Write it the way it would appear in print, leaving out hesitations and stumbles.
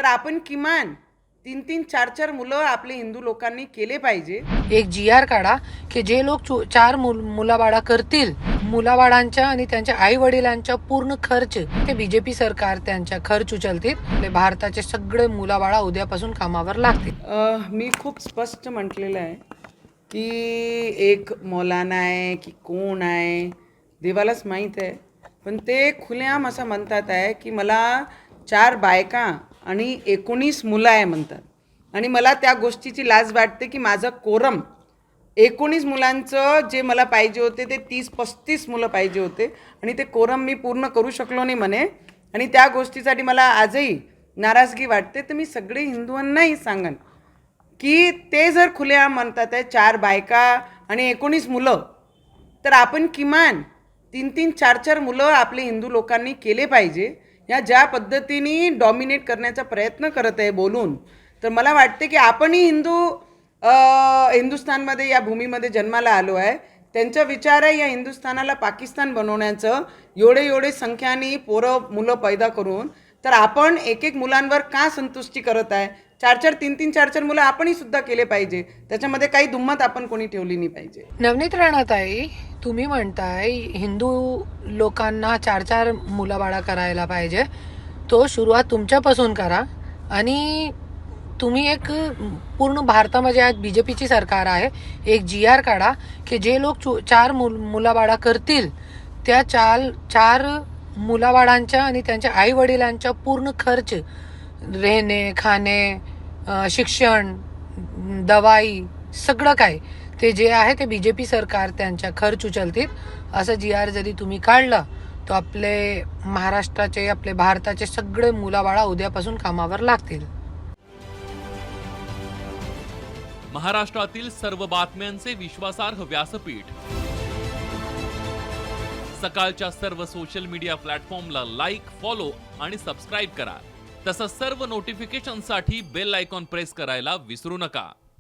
आपण किमान 3-3, 4-4 मुलं आपले हिंदू लोकांनी केले पाहिजे। एक GR काढा की जे लोक 4 मुलाबाळा करतील, मुलाबाळांच्या आणि त्यांच्या आई वडिलांच्या पूर्ण खर्च ते बीजेपी सरकार त्यांच्या खर्च उचलतील। आपले भारताचे सगळे मुलाबाळा उद्यापासून कामावर लागतील। मी खूप स्पष्ट म्हटलेलं आहे की एक मौलाना आहे की कोण आहे देवालाच माहीत आहे, पण ते खुलेआम असं म्हणतात आहे की मला 4 बायका आणि 19 मुलं आहे म्हणतात। आणि मला त्या गोष्टीची लाज वाटते की माझं कोरम 19 मुलांचं जे मला पाहिजे होते ते 30-35 मुलं पाहिजे होते आणि ते कोरम मी पूर्ण करू शकलो नाही म्हणे। आणि त्या गोष्टीसाठी मला आजही नाराजगी वाटते। तर मी सगळे हिंदूंनाही सांगन की ते जर खुलेआम म्हणतात आहे 4 बायका आणि 19 मुलं, तर आपण किमान 3-3, 4-4 मुलं आपले हिंदू लोकांनी केले पाहिजे। या ज्या पद्धतीने डॉमिनेट करण्याचा प्रयत्न करत आहे बोलून, तर मला वाटते की आपणही हिंदुस्थानमध्ये या भूमीमध्ये जन्माला आलो आहे। त्यांचा विचार आहे या हिंदुस्थानाला पाकिस्तान बनवण्याचं। एवढे संख्याने पोरं मुलं पैदा करून तर आपण एक मुलांवर का संतुष्टी करत आहे? 4-4, 3-3, 4-4 मुलं आपणही सुद्धा केले पाहिजे। त्याच्यामध्ये काही दुम्मत आपण कोणी ठेवली नाही पाहिजे। नवनीत राणाताई, तुम्ही म्हणताय हिंदू लोकांना 4-4 मुलाबाळा करायला पाहिजे, तो सुरुवात तुमच्यापासून करा। आणि तुम्ही एक पूर्ण भारतामध्ये आज बीजेपीची सरकार आहे, एक GR काढा की जे लोक 4 मुलाबाळा करतील त्या 4 मुलाबाळांच्या आणि त्यांच्या आई वडिलांच्या पूर्ण खर्च, राहणे खाणे, शिक्षण, दवाई, सगळं काय ते जे आहे ते बीजेपी सरकार त्यांच्या खर्च उचलतील। असं GR जरी तुम्ही काढलं तर आपले महाराष्ट्राचे, आपले भारताचे सगळे मुलाबाळा उद्यापासून कामावर लागतील। महाराष्ट्रातील सर्व बातम्यांचे विश्वासार्ह व्यासपीठ, सकाळच्या सर्व सोशल मीडिया प्लॅटफॉर्मला लाईक, फॉलो आणि सबस्क्राईब करा। तसंच सर्व नोटिफिकेशनसाठी बेल आयकॉन प्रेस करायला विसरू नका।